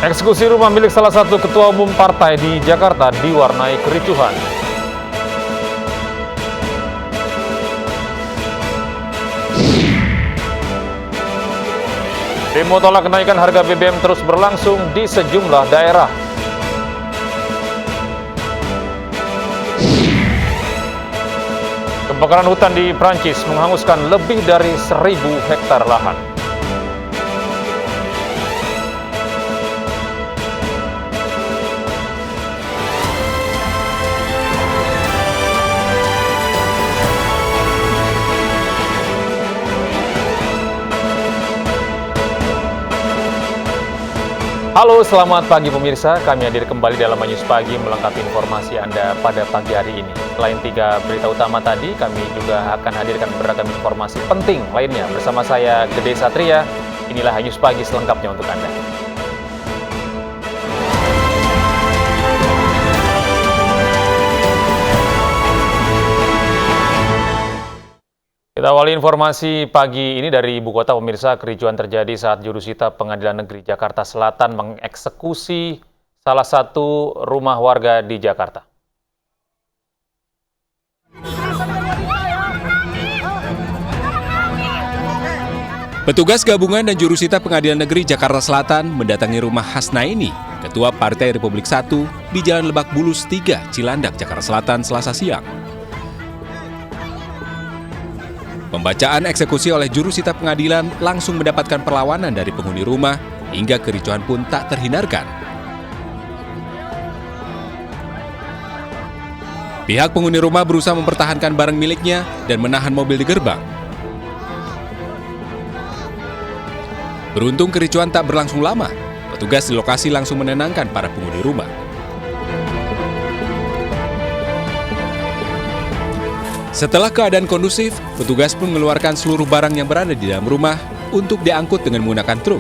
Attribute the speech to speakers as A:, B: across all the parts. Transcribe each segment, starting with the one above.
A: Eksekusi rumah milik salah satu ketua umum partai di Jakarta diwarnai kericuhan. Demo tolak kenaikan harga BBM terus berlangsung di sejumlah daerah. Kebakaran hutan di Prancis menghanguskan lebih dari 1.000 hektar lahan. Halo, selamat pagi pemirsa. Kami hadir kembali dalam News Pagi melengkapi informasi Anda pada pagi hari ini. Selain 3 berita utama tadi, kami juga akan hadirkan beragam informasi penting lainnya. Bersama saya, Gede Satria, inilah News Pagi selengkapnya untuk Anda. Kita awali informasi pagi ini dari ibu kota pemirsa. Kericuhan terjadi saat jurusita Pengadilan Negeri Jakarta Selatan mengeksekusi salah satu rumah warga di Jakarta.
B: Petugas gabungan dan jurusita Pengadilan Negeri Jakarta Selatan mendatangi rumah Hasnaini, Ketua Partai Republik I di Jalan Lebak Bulus 3, Cilandak, Jakarta Selatan, Selasa siang. Pembacaan eksekusi oleh jurusita pengadilan langsung mendapatkan perlawanan dari penghuni rumah hingga kericuhan pun tak terhindarkan. Pihak penghuni rumah berusaha mempertahankan barang miliknya dan menahan mobil di gerbang. Beruntung kericuhan tak berlangsung lama, petugas di lokasi langsung menenangkan para penghuni rumah. Setelah keadaan kondusif, petugas pun mengeluarkan seluruh barang yang berada di dalam rumah untuk diangkut dengan menggunakan truk.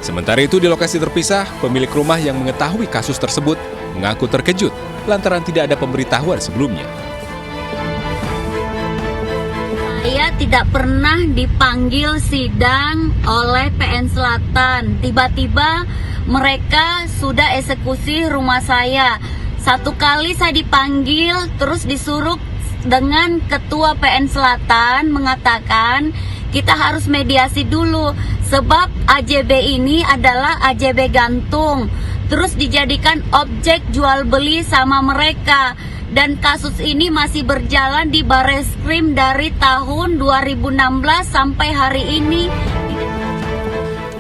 B: Sementara itu di lokasi terpisah, pemilik rumah yang mengetahui kasus tersebut mengaku terkejut lantaran tidak ada pemberitahuan sebelumnya.
C: Saya tidak pernah dipanggil sidang oleh PN Selatan. Tiba-tiba mereka sudah eksekusi rumah saya. Satu kali saya dipanggil, terus disuruh dengan Ketua PN Selatan mengatakan kita harus mediasi dulu sebab AJB ini adalah AJB gantung, terus dijadikan objek jual beli sama mereka, dan kasus ini masih berjalan di Bareskrim dari tahun 2016 sampai hari ini.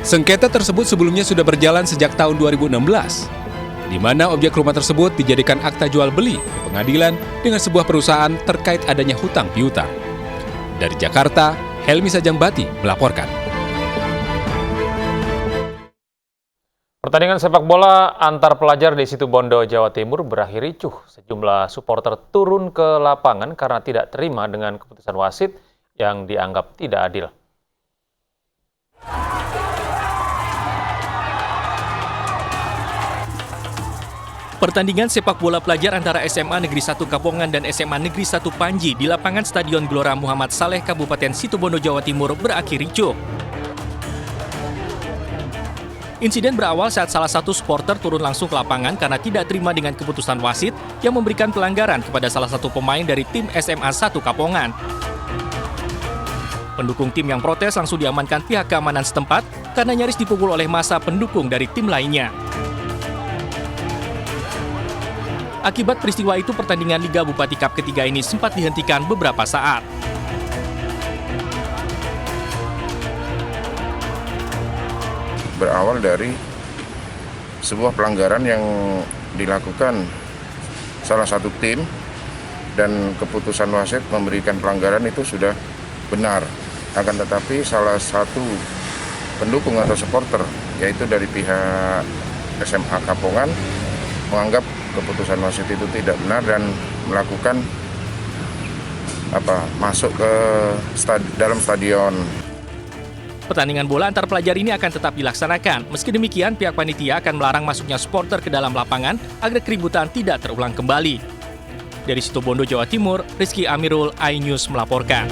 B: Sengketa tersebut sebelumnya sudah berjalan sejak tahun 2016. Di mana objek rumah tersebut dijadikan akta jual beli ke pengadilan dengan sebuah perusahaan terkait adanya hutang piutang. Dari Jakarta, Helmi Sajangbati melaporkan.
A: Pertandingan sepak bola antar pelajar di Situbondo, Jawa Timur berakhir ricuh. Sejumlah supporter turun ke lapangan karena tidak terima dengan keputusan wasit yang dianggap tidak adil.
D: Pertandingan sepak bola pelajar antara SMA Negeri 1 Kapongan dan SMA Negeri 1 Panji di lapangan Stadion Gelora Muhammad Saleh, Kabupaten Situbondo, Jawa Timur berakhir ricuh. Insiden berawal saat salah satu supporter turun langsung ke lapangan karena tidak terima dengan keputusan wasit yang memberikan pelanggaran kepada salah satu pemain dari tim SMA 1 Kapongan. Pendukung tim yang protes langsung diamankan pihak keamanan setempat karena nyaris dipukul oleh massa pendukung dari tim lainnya. Akibat peristiwa itu, pertandingan Liga Bupati Cup ketiga ini sempat dihentikan beberapa saat.
E: Berawal dari sebuah pelanggaran yang dilakukan salah satu tim dan keputusan wasit memberikan pelanggaran itu sudah benar. Akan tetapi salah satu pendukung atau supporter, yaitu dari pihak SMA Kapongan, menganggap keputusan wasit itu tidak benar dan melakukan masuk ke dalam stadion.
D: Pertandingan bola antar pelajar ini akan tetap dilaksanakan. Meski demikian, pihak panitia akan melarang masuknya supporter ke dalam lapangan agar keributan tidak terulang kembali. Dari Situbondo, Jawa Timur, Rizky Amirul, iNews melaporkan.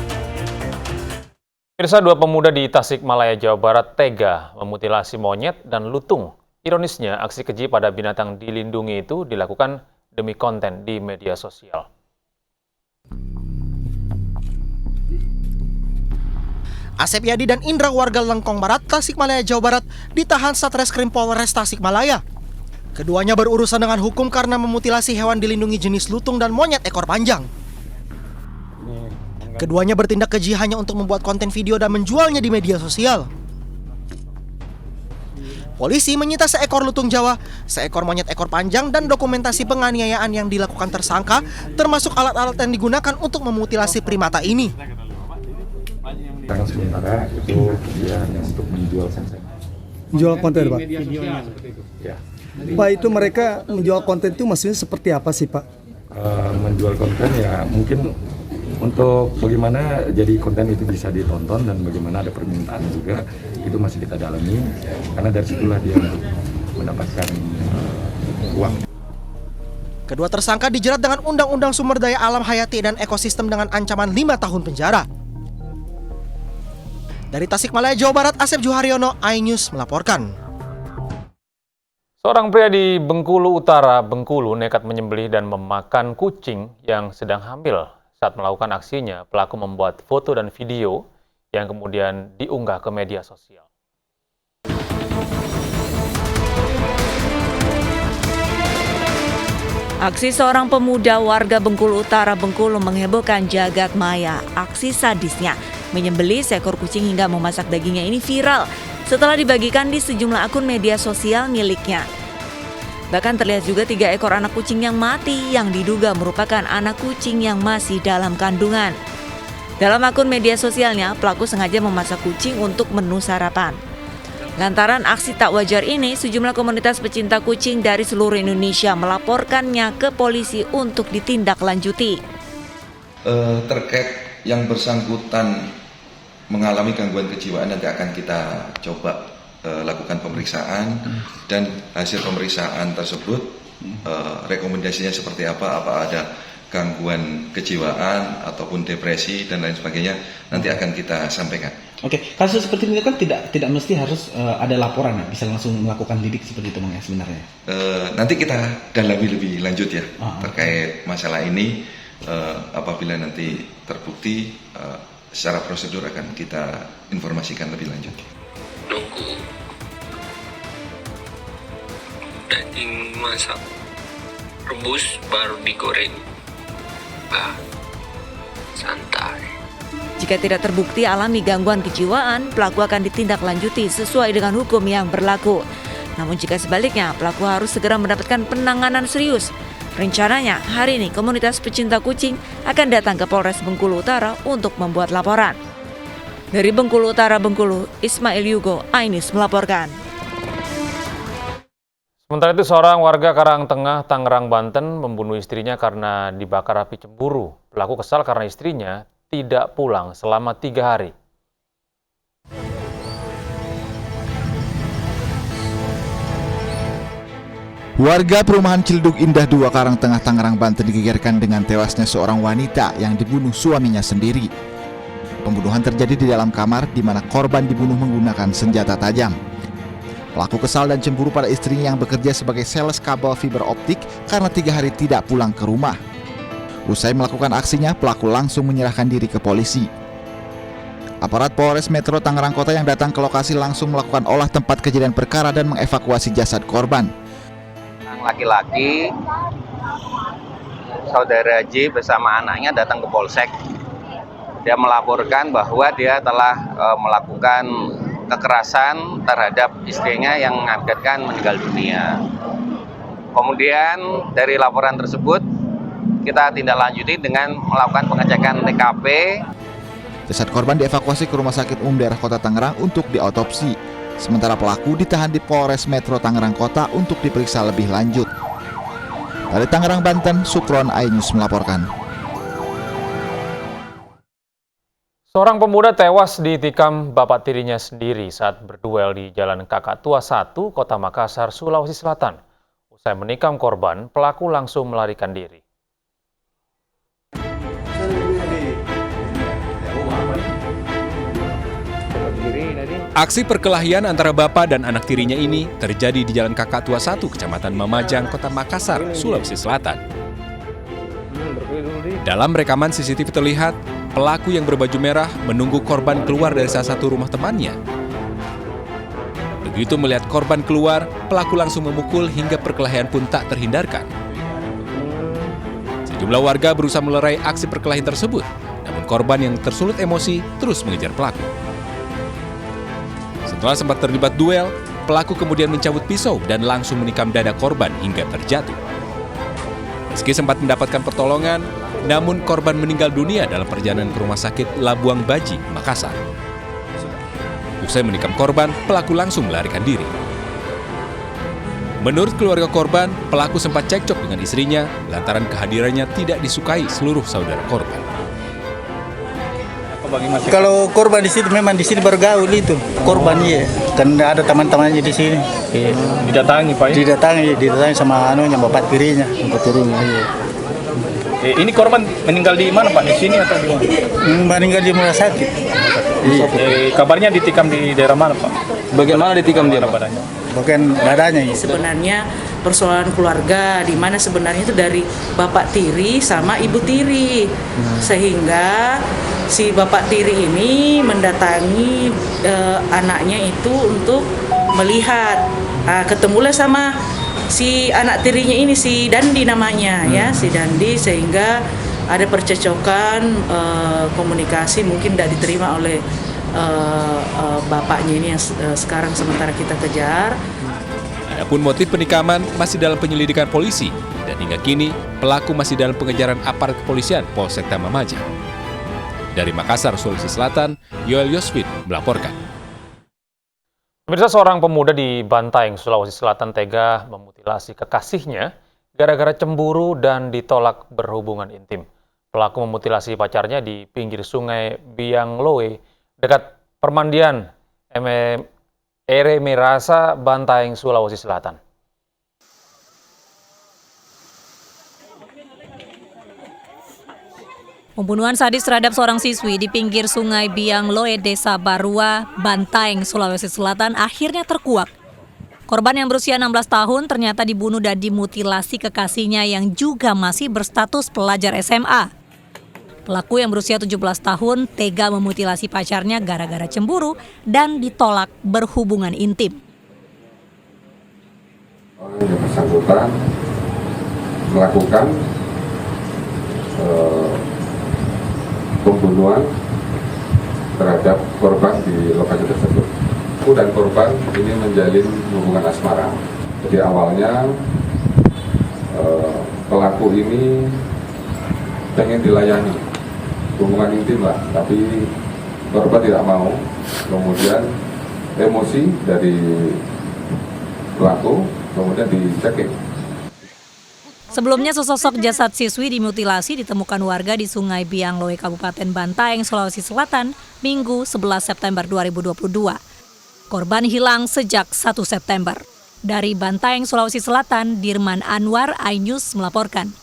A: Pemirsa, 2 pemuda di Tasikmalaya, Jawa Barat tega memutilasi monyet dan lutung Ironisnya, aksi keji pada binatang dilindungi itu dilakukan demi konten di media sosial.
F: Asep Yadi dan Indra warga Lengkong Barat, Tasikmalaya, Jawa Barat ditahan Satreskrim Polres Tasikmalaya. Keduanya berurusan dengan hukum karena memutilasi hewan dilindungi jenis lutung dan monyet ekor panjang. Keduanya bertindak keji hanya untuk membuat konten video dan menjualnya di media sosial. Polisi menyita seekor lutung Jawa, seekor monyet ekor panjang, dan dokumentasi penganiayaan yang dilakukan tersangka, termasuk alat-alat yang digunakan untuk memutilasi primata ini.
G: Sementara itu dia untuk menjual konten.
H: Menjual konten, Pak?
G: Ya.
H: Pak, itu mereka menjual konten itu maksudnya seperti apa sih, Pak?
G: Menjual konten ya mungkin untuk bagaimana jadi konten itu bisa ditonton dan bagaimana ada permintaan juga, itu masih kita dalami karena dari situlah dia untuk mendapatkan uang.
F: Kedua tersangka dijerat dengan Undang-Undang Sumber Daya Alam Hayati dan Ekosistem dengan ancaman 5 tahun penjara. Dari Tasikmalaya, Jawa Barat, Asep Juharyono, iNews melaporkan.
A: Seorang pria di Bengkulu Utara, Bengkulu, nekat menyembelih dan memakan kucing yang sedang hamil. Saat melakukan aksinya, pelaku membuat foto dan video yang kemudian diunggah ke media sosial.
I: Aksi seorang pemuda warga Bengkulu Utara, Bengkulu menghebohkan jagat maya. Aksi sadisnya menyembelih seekor kucing hingga memasak dagingnya ini viral setelah dibagikan di sejumlah akun media sosial miliknya. Bahkan terlihat juga 3 ekor anak kucing yang mati yang diduga merupakan anak kucing yang masih dalam kandungan. Dalam akun media sosialnya, pelaku sengaja memasak kucing untuk menu sarapan. Lantaran aksi tak wajar ini, sejumlah komunitas pecinta kucing dari seluruh Indonesia melaporkannya ke polisi untuk ditindaklanjuti.
J: Terkait yang bersangkutan mengalami gangguan kejiwaan, nanti akan kita coba lakukan pemeriksaan dan hasil pemeriksaan tersebut rekomendasinya seperti apa ada gangguan kejiwaan ataupun depresi dan lain sebagainya, nanti akan kita sampaikan.
K: Oke, kasus seperti ini kan tidak mesti harus ada laporan, bisa langsung melakukan lidik seperti itu ya sebenarnya.
J: Nanti kita dalami lebih lanjut ya terkait masalah ini. Apabila nanti terbukti, secara prosedur akan kita informasikan lebih lanjut.
L: Nunggu daging masak, rebus baru digoreng. Santai.
I: Jika tidak terbukti alami gangguan kejiwaan, pelaku akan ditindaklanjuti sesuai dengan hukum yang berlaku. Namun jika sebaliknya, pelaku harus segera mendapatkan penanganan serius. Rencananya, hari ini komunitas pecinta kucing akan datang ke Polres Bengkulu Utara untuk membuat laporan. Dari Bengkulu Utara, Bengkulu, Ismail Yugo, iNews melaporkan.
A: Sementara itu, seorang warga Karangtengah, Tangerang, Banten membunuh istrinya karena dibakar api cemburu. Pelaku kesal karena istrinya tidak pulang selama 3 hari.
M: Warga perumahan Ciledug Indah 2 Karangtengah, Tangerang, Banten digegerkan dengan tewasnya seorang wanita yang dibunuh suaminya sendiri. Pembunuhan terjadi di dalam kamar di mana korban dibunuh menggunakan senjata tajam. Pelaku kesal dan cemburu pada istrinya yang bekerja sebagai sales kabel fiber optik karena 3 hari tidak pulang ke rumah. Usai melakukan aksinya, pelaku langsung menyerahkan diri ke polisi. Aparat Polres Metro Tangerang Kota yang datang ke lokasi langsung melakukan olah tempat kejadian perkara dan mengevakuasi jasad korban.
N: Laki-laki, saudara J bersama anaknya datang ke Polsek. Dia melaporkan bahwa dia telah melakukan kekerasan terhadap istrinya yang mengakibatkan meninggal dunia. Kemudian dari laporan tersebut kita tindak lanjuti dengan melakukan pengecekan TKP.
M: Jasad korban dievakuasi ke Rumah Sakit Umum Daerah Kota Tangerang untuk diotopsi. Sementara pelaku ditahan di Polres Metro Tangerang Kota untuk diperiksa lebih lanjut. Dari Tangerang, Banten, Sukron, iNews melaporkan.
A: Seorang pemuda tewas ditikam bapak tirinya sendiri saat berduel di Jalan Kakak Tua 1, Kota Makassar, Sulawesi Selatan. Usai menikam korban, pelaku langsung melarikan diri.
B: Aksi perkelahian antara bapak dan anak tirinya ini terjadi di Jalan Kakak Tua 1, Kecamatan Mamajang, Kota Makassar, Sulawesi Selatan. Dalam rekaman CCTV terlihat, pelaku yang berbaju merah menunggu korban keluar dari salah satu rumah temannya. Begitu melihat korban keluar, pelaku langsung memukul hingga perkelahian pun tak terhindarkan. Sejumlah warga berusaha melerai aksi perkelahian tersebut, namun korban yang tersulut emosi terus mengejar pelaku. Setelah sempat terlibat duel, pelaku kemudian mencabut pisau dan langsung menikam dada korban hingga terjatuh. Meski sempat mendapatkan pertolongan, namun korban meninggal dunia dalam perjalanan ke rumah sakit Labuang Baji, Makassar. Usai menikam korban, pelaku langsung melarikan diri. Menurut keluarga korban, pelaku sempat cekcok dengan istrinya lantaran kehadirannya tidak disukai seluruh saudara korban.
O: Kalau korban di sini memang di sini bergaul itu korban iya, kan ada teman-temannya di sini.
A: Didatangi Pak?
O: Didatangi sama bapak tirinya. Iya.
A: Ini korban meninggal di mana Pak? Di sini atau di mana?
O: Meninggal di rumah sakit.
A: Iya. Kabarnya ditikam di daerah mana Pak?
O: Bagaimana ditikam dia badannya? Bagian badannya. Iya.
P: Sebenarnya persoalan keluarga di mana sebenarnya itu dari bapak tiri sama ibu tiri, sehingga si bapak tiri ini mendatangi anaknya itu untuk melihat. Ketemulah sama si anak tirinya ini, si Dandi namanya ya, si Dandi, sehingga ada percecokan komunikasi mungkin tidak diterima oleh bapaknya ini yang sekarang sementara kita kejar.
B: Adapun motif penikaman masih dalam penyelidikan polisi dan hingga kini pelaku masih dalam pengejaran aparat kepolisian Polsek Mamajang. Dari Makassar, Sulawesi Selatan, Yoel Yoswin melaporkan.
A: Pemirsa, seorang pemuda di Bantaeng, Sulawesi Selatan tega memutilasi kekasihnya gara-gara cemburu dan ditolak berhubungan intim. Pelaku memutilasi pacarnya di pinggir sungai Biangloe dekat permandian Ere Merasa, Bantaeng, Sulawesi Selatan.
Q: Pembunuhan sadis terhadap seorang siswi di pinggir sungai Biangloe, Desa Barua, Bantaeng, Sulawesi Selatan akhirnya terkuak. Korban yang berusia 16 tahun ternyata dibunuh dan dimutilasi kekasihnya yang juga masih berstatus pelajar SMA. Pelaku yang berusia 17 tahun tega memutilasi pacarnya gara-gara cemburu dan ditolak berhubungan intim.
G: Orang yang bersangkutan melakukan pembunuhan terhadap korban di lokasi tersebut. Pelaku dan korban ini menjalin hubungan asmara. Jadi awalnya pelaku ini pengen dilayani hubungan intim lah, tapi korban tidak mau. Kemudian emosi dari pelaku, kemudian dicekik.
Q: Sebelumnya sesosok jasad siswi dimutilasi ditemukan warga di Sungai Biangloe, Kabupaten Bantaeng, Sulawesi Selatan, Minggu 11 September 2022. Korban hilang sejak 1 September. Dari Bantaeng, Sulawesi Selatan, Dirman Anwar, iNews melaporkan.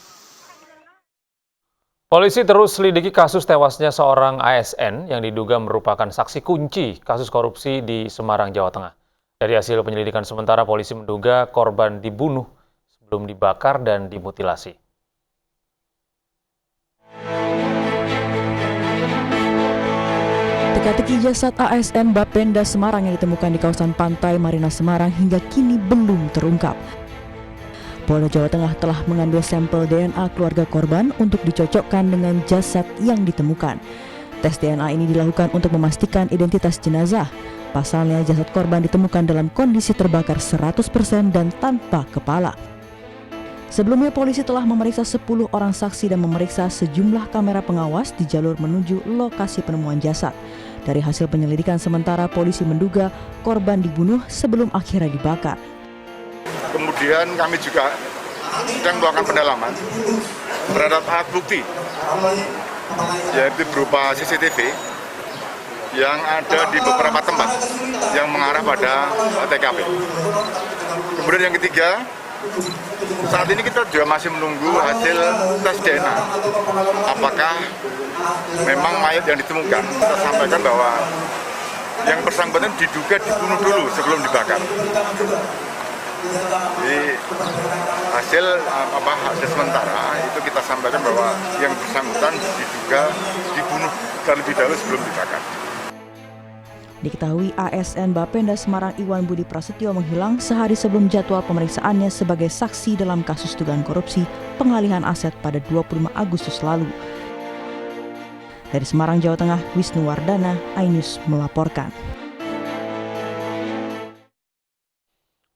A: Polisi terus selidiki kasus tewasnya seorang ASN yang diduga merupakan saksi kunci kasus korupsi di Semarang, Jawa Tengah. Dari hasil penyelidikan sementara, polisi menduga korban dibunuh sebelum dibakar dan dimutilasi.
R: Teka-teki jasad ASN Bapenda Semarang yang ditemukan di kawasan pantai Marina Semarang hingga kini belum terungkap. Polda Jawa Tengah telah mengambil sampel DNA keluarga korban untuk dicocokkan dengan jasad yang ditemukan. Tes DNA ini dilakukan untuk memastikan identitas jenazah. Pasalnya jasad korban ditemukan dalam kondisi terbakar 100% dan tanpa kepala. Sebelumnya polisi telah memeriksa 10 orang saksi dan memeriksa sejumlah kamera pengawas di jalur menuju lokasi penemuan jasad. Dari hasil penyelidikan sementara, polisi menduga korban dibunuh sebelum akhirnya dibakar.
S: Kemudian kami juga sedang melakukan pendalaman terhadap alat bukti, yaitu berupa CCTV yang ada di beberapa tempat yang mengarah pada TKP. Kemudian yang ketiga, saat ini kita juga masih menunggu hasil tes DNA. Apakah memang mayat yang ditemukan? Kita sampaikan bahwa yang bersangkutan diduga dibunuh dulu sebelum dibakar. Jadi hasil sementara itu kita sampaikan bahwa yang bersangkutan diduga dibunuh terlebih dahulu sebelum dibakar.
R: Diketahui ASN Bapenda Semarang Iwan Budi Prasetyo menghilang sehari sebelum jadwal pemeriksaannya sebagai saksi dalam kasus dugaan korupsi pengalihan aset pada 25 Agustus lalu. Dari Semarang, Jawa Tengah, Wisnu Wardana, iNews melaporkan.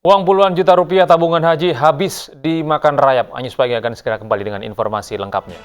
A: Uang puluhan juta rupiah tabungan haji habis dimakan rayap. Anyus Pagi akan segera kembali dengan informasi lengkapnya.